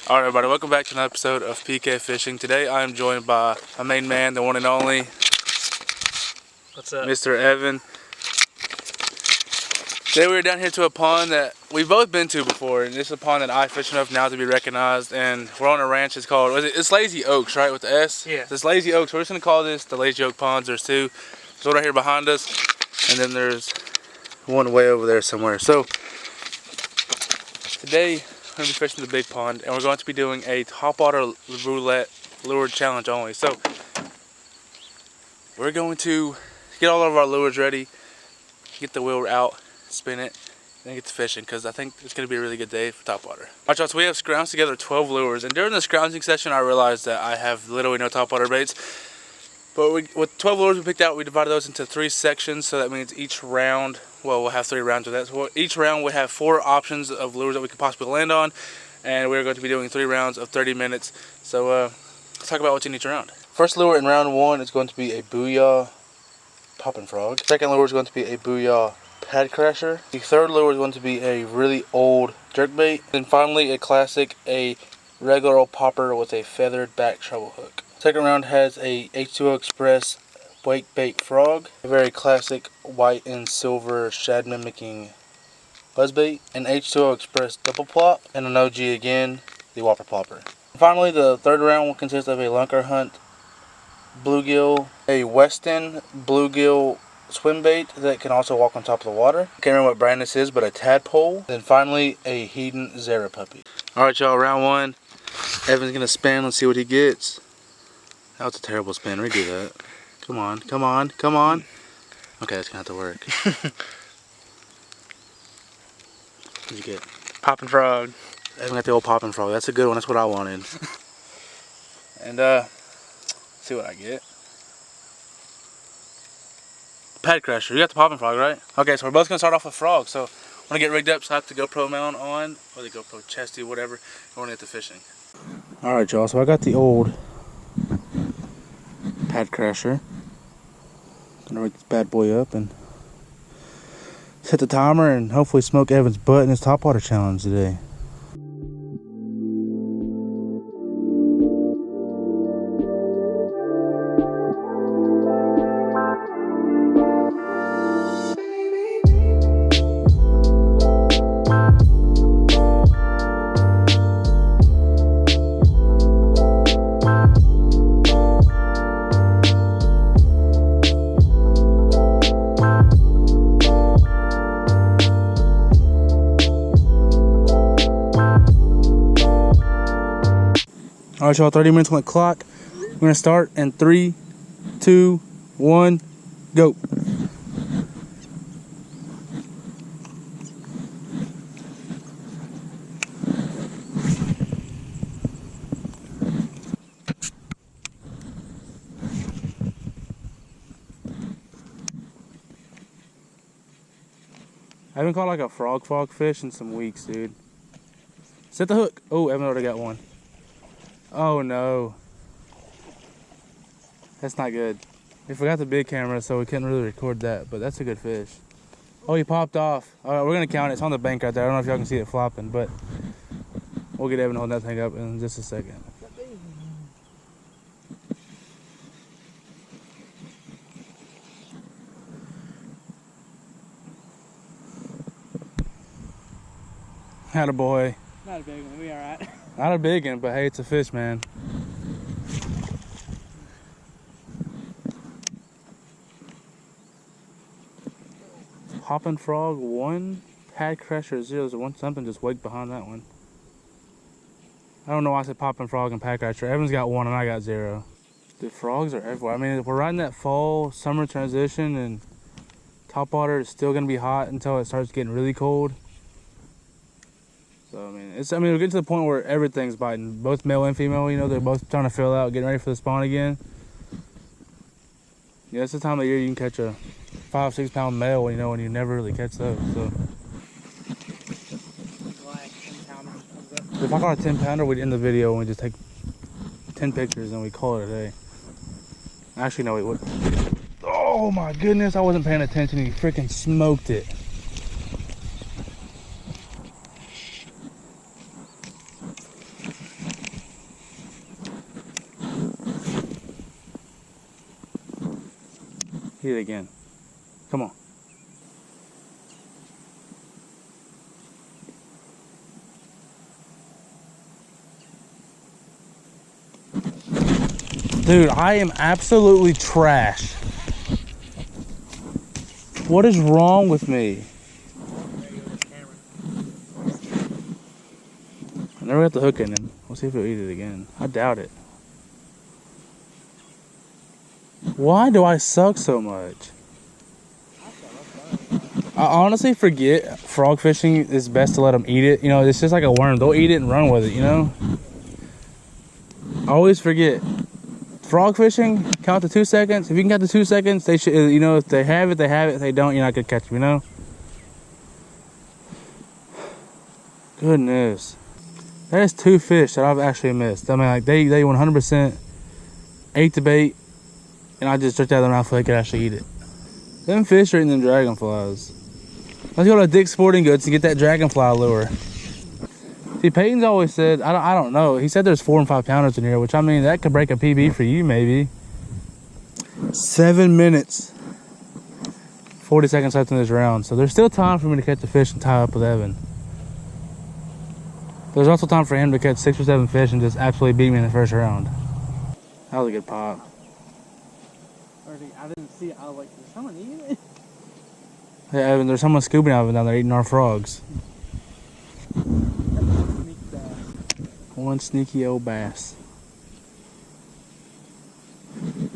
Alright everybody, welcome back to another episode of PK Fishing. Today I am joined by my main man, the one and only. What's up? Mr. Evan. Today we were down here to a pond that we've both been to before, and this is a pond that I fish enough now to be recognized, and we're on a ranch. It's called, it's Lazy Oaks, right, with the S? Yeah. It's Lazy Oaks. We're just going to call this the Lazy Oak Ponds. There's two. There's one right here behind us, and then there's one way over there somewhere. So today we're going to be fishing the big pond, and we're going to be doing a topwater roulette lure challenge only. So we're going to get all of our lures ready, get the wheel out, spin it, and get to fishing, because I think it's going to be a really good day for topwater. Alright, y'all, so we have scrounged together 12 lures, and during the scrounging session I realized that I have literally no topwater baits. But with 12 lures we picked out, we divided those into 3 sections, so that means each round, well, we'll have 3 rounds of that. So each round we have 4 options of lures that we could possibly land on, and we're going to be doing 3 rounds of 30 minutes. So let's talk about what's in each round. First lure in round 1 is going to be a Booyah Poppin' Frog. Second lure is going to be a Booyah Pad Crasher. The third lure is going to be a really old jerkbait. And finally, a classic, a regular old popper with a feathered back treble hook. Second round has a H2O Express wake bait frog, a very classic white and silver shad mimicking buzzbait, an H2O Express double plop, and an OG again, the whopper plopper. Finally, the third round will consist of a lunker hunt bluegill, a Weston bluegill swim bait that can also walk on top of the water. I can't remember what brand this is, but a tadpole. Then finally, a Hedon Zara puppy. Alright y'all, round 1. Evan's gonna spin, let's see what he gets. That was a terrible spin, redo that. Come on, come on, come on. Okay, that's gonna have to work. What'd you get? Poppin' Frog. Evan got the old Poppin' Frog. That's a good one, that's what I wanted. And see what I get. Pad Crasher. You got the Poppin' Frog, right? Okay, so we're both gonna start off with frog. So I'm gonna get rigged up, so I have the GoPro mount on, or the GoPro chesty, whatever, and we're gonna get to fishing. Alright y'all, so I got the old Pad Crasher. Gonna rig this bad boy up and set the timer and hopefully smoke Evan's butt in his topwater challenge today. Alright y'all, 30 minutes on the clock. We're going to start in 3, 2, 1, go. I haven't caught like a frog fish in some weeks, dude. Set the hook. Oh, Evan already got one. Oh no. That's not good. We forgot the big camera, so we couldn't really record that, but that's a good fish. Oh, he popped off. Alright, we're gonna count it. It's on the bank right there. I don't know if y'all can see it flopping, but we'll get Evan holding that thing up in just a second. Attaboy. Not a big one, we alright. Not a big one, but hey, it's a fish, man. Poppin' Frog 1, Pad Crasher 0. There's something just waked behind that one. I don't know why I said Poppin' Frog and Pad Crasher. Evan's got 1 and I got 0. The frogs are everywhere. I mean, we're riding that fall summer transition, and topwater is still gonna be hot until it starts getting really cold. So I mean we're getting to the point where everything's biting, both male and female. You know, they're both trying to fill out, getting ready for the spawn again. Yeah, it's the time of year you can catch a 5-6 pound male, you know, and you never really catch those. So if I caught a 10 pounder, we'd end the video and we just take 10 pictures and we call it a day. Actually, no, wait, what? Oh my goodness, I wasn't paying attention. He freaking smoked it. Eat it again. Come on. Dude, I am absolutely trash. What is wrong with me? I never got the hook in him. We'll see if he'll eat it again. I doubt it. Why do I suck so much? I honestly forget frog fishing is best to let them eat it. You know, it's just like a worm. They'll eat it and run with it, you know? I always forget. Frog fishing, count to 2 seconds. If you can count to 2 seconds, they should, you know, if they have it, they have it. If they don't, you're not gonna catch them, you know? Goodness. That is 2 fish that I've actually missed. I mean, like, they 100% ate the bait, and I just jerked out of their mouth so they could actually eat it. Them fish are eating them dragonflies. Let's go to Dick's Sporting Goods and get that dragonfly lure. See, Peyton's always said, I don't know. He said there's 4 and 5 pounders in here, which, I mean, that could break a PB for you, maybe. 7 minutes. 40 seconds left in this round. So there's still time for me to catch the fish and tie up with Evan. There's also time for him to catch 6 or 7 fish and just absolutely beat me in the first round. That was a good pop. I didn't see it. I was like, is someone eating it? Hey, Evan, there's someone scuba diving down there eating our frogs. One sneaky old bass.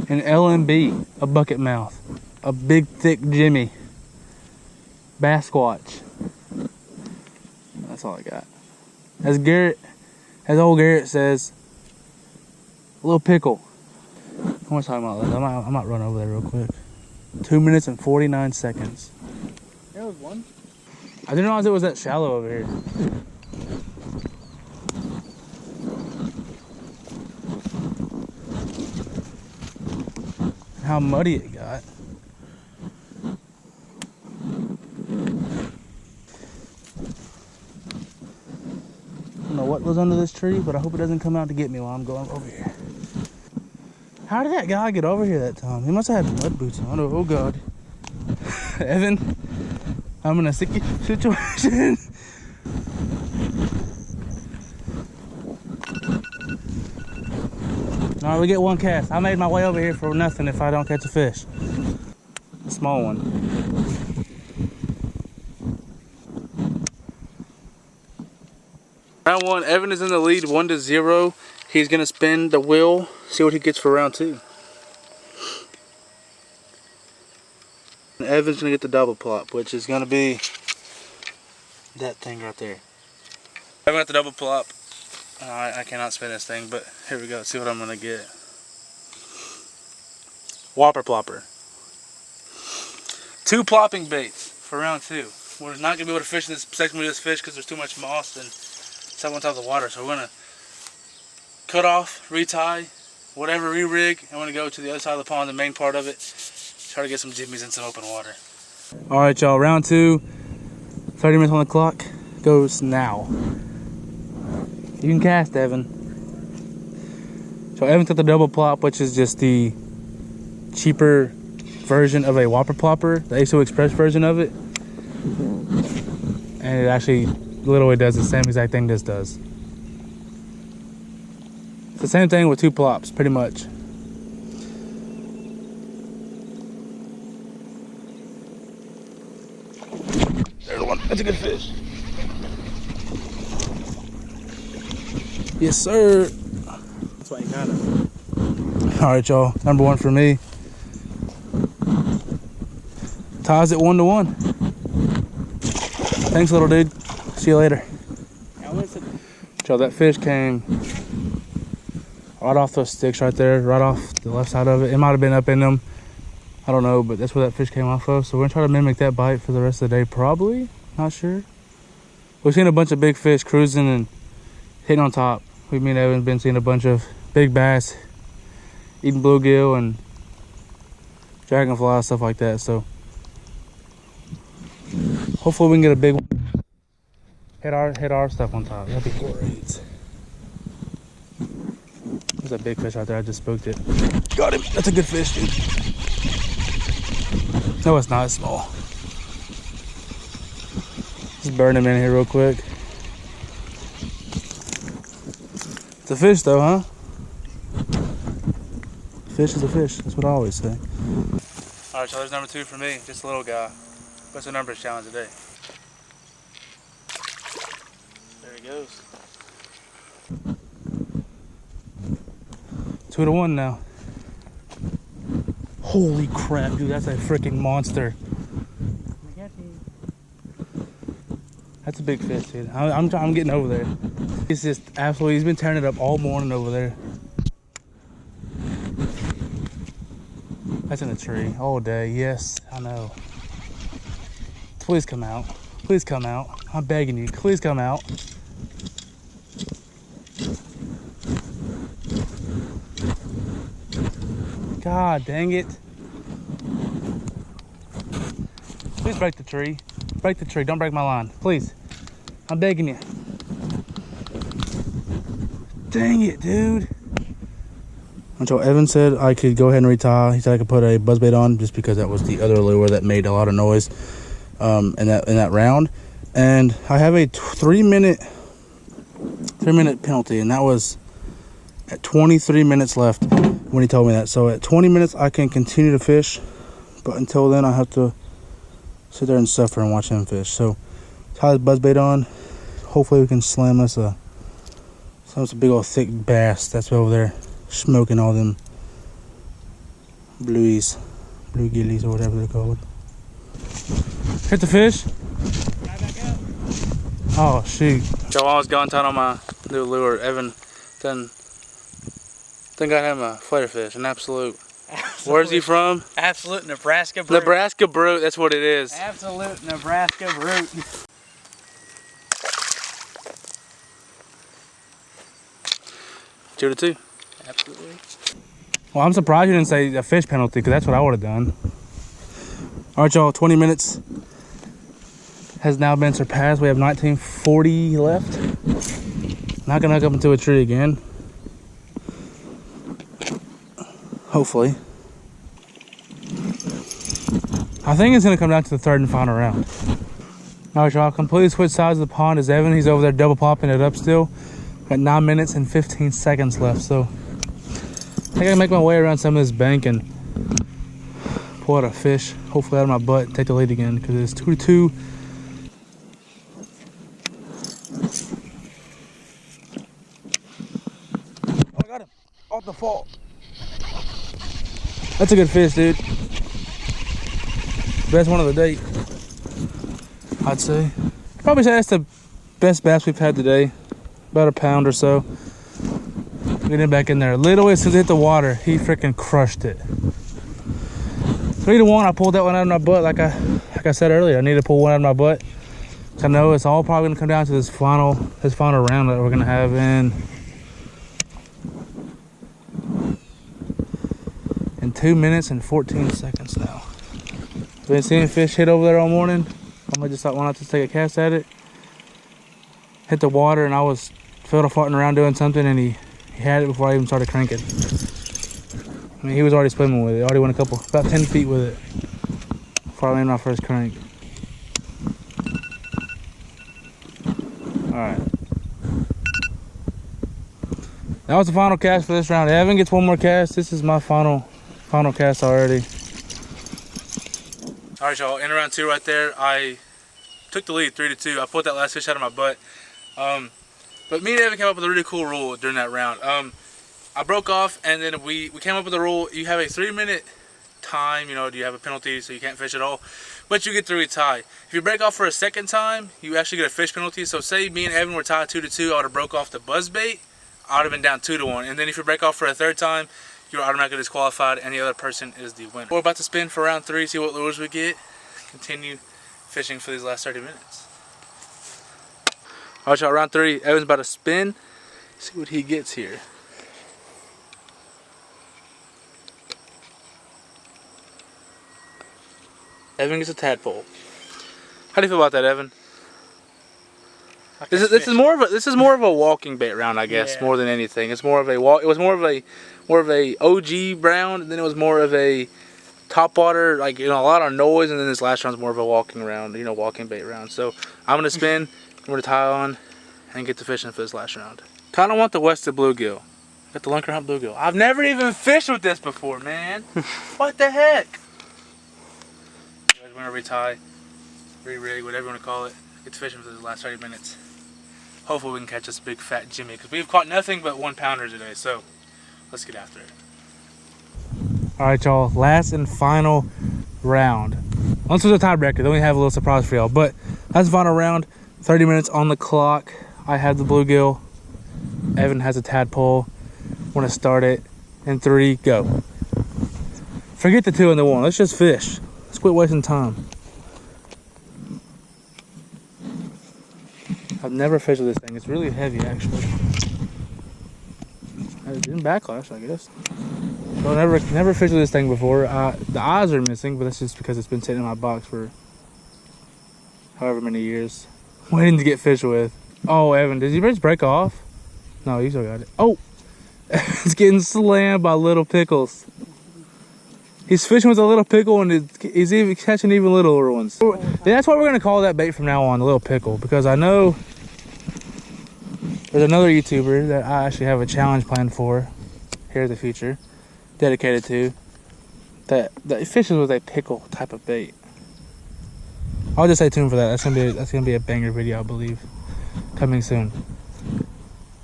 An LMB, a bucket mouth, a big thick Jimmy, bass squatch. That's all I got. As old Garrett says, a little pickle. How much time about that? I might run over there real quick. 2 minutes and 49 seconds. There was one. I didn't realize it was that shallow over here. How muddy it got. I don't know what was under this tree, but I hope it doesn't come out to get me while I'm going over here. How did that guy get over here that time? He must have had mud boots on. Oh God. Evan, I'm in a sticky situation. Alright, we get one cast. I made my way over here for nothing if I don't catch a fish. A small one. Round 1, Evan is in the lead 1-0. He's gonna spin the wheel, see what he gets for round 2. And Evan's gonna get the double plop, which is gonna be that thing right there. Evan got the double plop. I cannot spin this thing, but here we go. Let's see what I'm gonna get. Whopper plopper. 2 plopping baits for round 2. We're not gonna be able to fish in this section with this fish because there's too much moss and stuff on top of the water. So we're gonna cut off, retie, whatever, re-rig, and we're gonna go to the other side of the pond, the main part of it. Try to get some jimmies in some open water. All right, y'all. Round 2. 30 minutes on the clock. Goes now. You can cast, Evan. So Evan's got the double plop, which is just the cheaper version of a whopper plopper, the ASO Express version of it. And it actually literally does the same exact thing this does. It's the same thing with 2 plops, pretty much. There's one. That's a good fish. Yes, sir. That's why you got it. All right, y'all. Number 1 for me. Ties it 1-1. Thanks, little dude. See you later. Y'all, that fish came right off those sticks right there, right off the left side of it. It might have been up in them. I don't know, but that's where that fish came off of. So we're gonna try to mimic that bite for the rest of the day, probably. Not sure. We've seen a bunch of big fish cruising and hitting on top. Me and Evan have been seeing a bunch of big bass eating bluegill and dragonfly, stuff like that. So hopefully we can get a big one. Hit our stuff on top. That'd be great. There's a big fish right there. I just spooked it. Got him. That's a good fish, dude. No, it's not small. Just burn him in here real quick. It's a fish though, huh? Fish is a fish. That's what I always say. Alright, so there's number 2 for me. Just a little guy. What's the numbers challenge today? There he goes. 2 to 1 now. Holy crap, dude, that's a freaking monster. That's a big fish, dude. I'm getting over there. He's just absolutely, he's been tearing it up all morning over there. That's in a tree all day. Yes, I know. Please come out. Please come out. I'm begging you. Please come out. God dang it. Please break the tree. Break the tree. Don't break my line. Please. I'm begging you. Dang it, dude. So Evan said I could go ahead and retie. He said I could put a buzzbait on just because that was the other lure that made a lot of noise in that round. And I have a 3-minute penalty, and that was at 23 minutes left when he told me that. So at 20 minutes I can continue to fish, but until then I have to sit there and suffer and watch him fish. So tie the buzzbait on. Hopefully we can slam us a big old thick bass that's over there smoking all them blueies, bluegillies or whatever they're called. Hit the fish. Oh shoot. So I was going down on my new lure. Evan then got him a flare fish, an absolute. Where's he from? Absolute Nebraska brute. Nebraska brute, that's what it is. Absolute Nebraska brute. 2 to 2. Absolutely. Well, I'm surprised you didn't say a fish penalty, because that's what I would have done. All right, y'all, 20 minutes has now been surpassed. We have 1940 left. Not gonna hook up into a tree again. Hopefully. I think it's gonna come down to the 3rd and final round. All right, y'all, completely switched sides of the pond is Evan. He's over there double popping it up still. Got 9 minutes and 15 seconds left, so I think I can make my way around some of this bank and pull out a fish, hopefully out of my butt, and take the lead again, because it's 2 to 2. Oh, I got him off the fall. That's a good fish, dude. Best one of the day, I'd say. Probably say that's the best bass we've had today. About a pound or so. Get him back in there. Literally, as soon as it hit the water, he freaking crushed it. 3 to 1. I pulled that one out of my butt, like I said earlier. I need to pull one out of my butt. I know it's all probably gonna come down to this final round that we're gonna have in 2 minutes and 14 seconds now. Been seeing fish hit over there all morning. I just thought, why not just take a cast at it? Hit the water, and I was fiddle farting around doing something, and he had it before I even started cranking. I mean, he was already swimming with it. Already went about 10 feet with it before I landed my first crank. All right. That was the final cast for this round. Evan gets one more cast. This is my final cast already. All right, y'all. In round 2 right there, I took the lead 3 to 2. I pulled that last fish out of my butt. But me and Evan came up with a really cool rule during that round. I broke off, and then we came up with a rule. You have a 3-minute time. You know, do you have a penalty so you can't fish at all? But you get to retie. If you break off for a second time, you actually get a fish penalty. So say me and Evan were tied 2 to 2, I would have broke off the buzzbait. I would have been down 2 to 1. And then if you break off for a 3rd time, you're automatically disqualified, and the other person is the winner. We're about to spin for round 3, see what lures we get. Continue fishing for these last 30 minutes. All right, y'all, round 3. Evan's about to spin. See what he gets here. Evan gets a tadpole. How do you feel about that, Evan? This is more of a walking bait round, I guess, more than anything. It's more of a walk. It was more of a OG round, and then it was more of a top water, like, you know, a lot of noise, and then this last round's more of a walking round, you know, walking bait round. So I'm gonna spin, I'm gonna tie on, and get to fishing for this last round. Kind of want the wested bluegill. Got the lunker hump bluegill. I've never even fished with this before, man. What the heck? We're gonna retie, re-rig, whatever you want to call it. Get to fishing for the last 30 minutes. Hopefully we can catch this big fat Jimmy, because we've caught nothing but 1-pounder today. So let's get after it. All right, y'all. Last and final round. Once was a tiebreaker, then we have a little surprise for y'all. But that's the final round. 30 minutes on the clock. I have the bluegill. Evan has a tadpole. Want to start it in 3, go. Forget the 2 and the 1. Let's just fish. Let's quit wasting time. I've never fished with this thing. It's really heavy, actually. It didn't backlash, I guess. So never fished with this thing before. The eyes are missing, but that's just because it's been sitting in my box for however many years, waiting to get fished with. Oh, Evan, did your bridge break off? No, you still got it. Oh, it's getting slammed by Little Pickles. He's fishing with a little pickle, and he's even catching even littler ones. That's what we're gonna call that bait from now on, the Little Pickle, because I know there's another YouTuber that I actually have a challenge planned for here in the future, dedicated to, that fishes with a pickle type of bait. I'll just stay tuned for that. That's gonna be a banger video, I believe, coming soon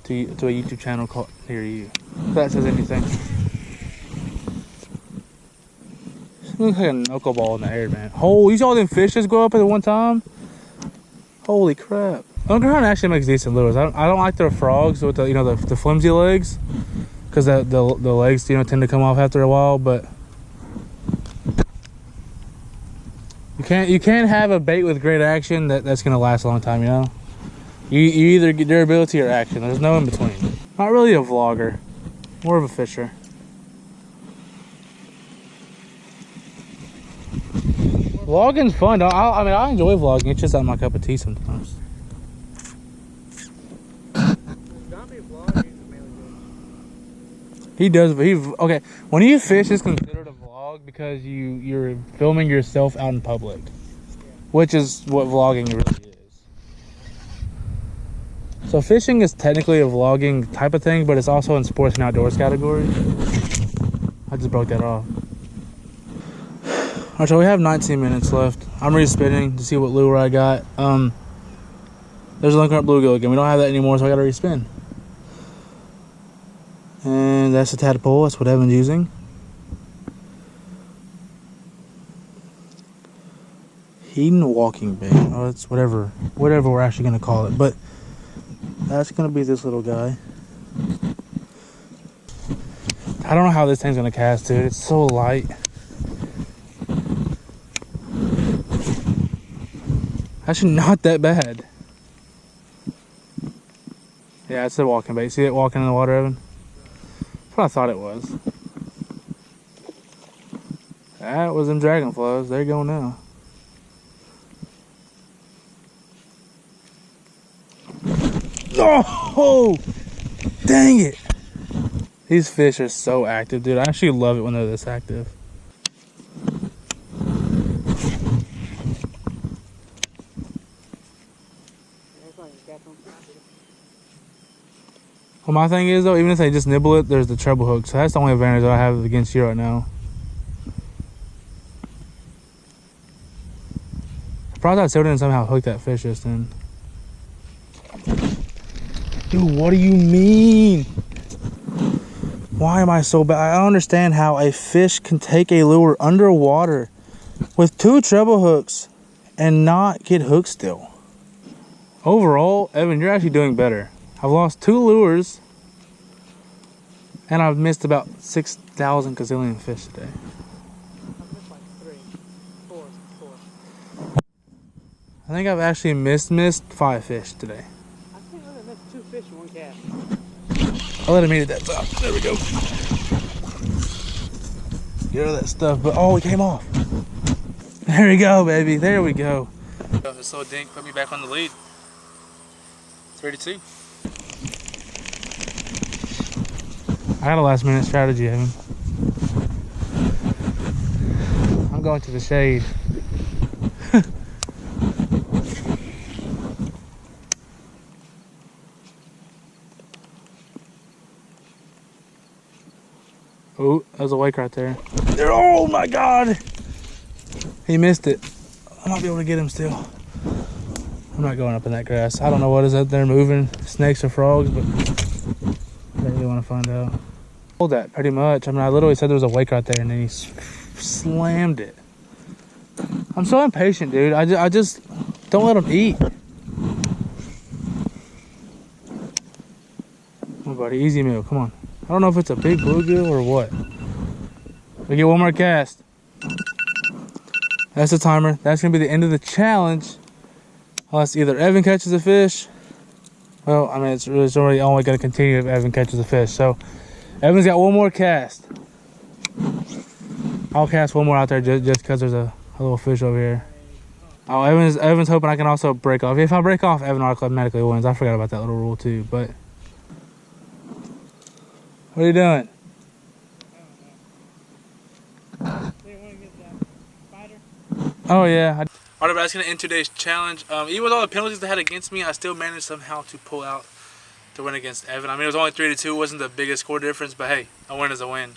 to a YouTube channel called near you. If that says anything. It looks like a knuckleball in the air, man. Oh, you saw them fish just go up at one time? Holy crap. Lunkerhunt actually makes decent lures. I don't like their frogs with the, you know, the flimsy legs, because the legs, you know, tend to come off after a while. But you can't have a bait with great action that's gonna last a long time, you know. You either get durability or action. There's no in between. Not really a vlogger, more of a fisher. Vlogging's fun. I mean, I enjoy vlogging. It's just not my cup of tea sometimes. He does. Okay. When you fish, it's considered a vlog because you're filming yourself out in public, which is what vlogging really is. So fishing is technically a vlogging type of thing, but it's also in sports and outdoors category. I just broke that off. Alright, so we have 19 minutes left. I'm respinning to see what lure I got. There's a lunker bluegill again. We don't have that anymore, so I gotta respin. And that's the tadpole. That's what Evan's using. Heating walking bait. Oh, it's whatever we're actually gonna call it. But that's gonna be this little guy. I don't know how this thing's gonna cast, dude. It's so light. Actually, not that bad. Yeah, it's a walking bait. See it walking in the water, Evan? That's what I thought it was. That was them dragonflies. They're going now. Oh! Dang it! These fish are so active, dude. I actually love it when they're this active. Well, my thing is, though, even if they just nibble it, there's the treble hook. So that's the only advantage that I have against you right now. Surprised I still didn't somehow hook that fish just then. Dude, what do you mean? Why am I so bad? I don't understand how a fish can take a lure underwater with 2 treble hooks and not get hooked still. Overall, Evan, you're actually doing better. I've lost 2 lures and I've missed about 6,000 gazillion fish today. I've missed like 3, 4. I think I've actually missed 5 fish today. I think I've missed 2 fish in 1 cast. I'll let him eat at that top. There we go. Get rid of that stuff, but oh, it came off. There we go, baby. There we go. This little dink put me back on the lead. 32. I got a last minute strategy, Evan. going to the shade. Oh, there's a wake right there. Oh my God! He missed it. I might be able to get him still. I'm not going up in that grass. I don't know what is up there moving, snakes or frogs, but I really want to find out. Hold that pretty much. I mean, I literally said there was a wake right there and then he slammed it. I'm so impatient, dude. I just don't let him eat. Come on, buddy. Easy meal. Come on. I don't know if it's a big bluegill or what. We get one more cast. That's the timer. That's going to be the end of the challenge. Unless either Evan catches a fish. Well, I mean, it's really only going to continue if Evan catches a fish. So, Evan's got one more cast. I'll cast one more out there just because there's a little fish over here. Oh, Evan's hoping I can also break off. If I break off, Evan automatically wins. I forgot about that little rule too, but... What are you doing? Oh yeah. Alright, but that's going to end today's challenge. Even with all the penalties they had against me, I still managed somehow to pull out to win against Evan. I mean, it was only 3-2. It wasn't the biggest score difference, but hey, a win is a win.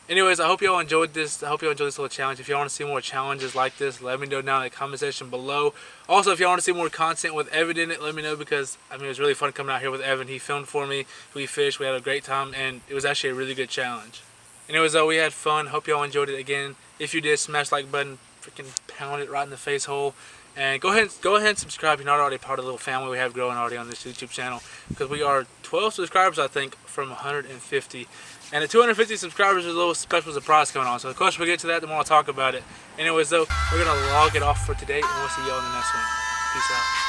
Anyways, I hope y'all enjoyed this. I hope y'all enjoyed this little challenge. If y'all want to see more challenges like this, let me know down in the comment section below. Also, if y'all want to see more content with Evan in it, let me know because, I mean, it was really fun coming out here with Evan. He filmed for me. We fished. We had a great time, and it was actually a really good challenge. Anyways, though, we had fun. Hope y'all enjoyed it again. If you did, smash the like button. Freaking pound it right in the face hole. And go ahead and subscribe if you're not already part of the little family we have growing already on this YouTube channel. Because we are 12 subscribers, I think, from 150. And at 250 subscribers, there's a little special surprise coming on. So the closer we get to that, the more I'll talk about it. Anyways, though, we're going to log it off for today, and we'll see y'all in the next one. Peace out.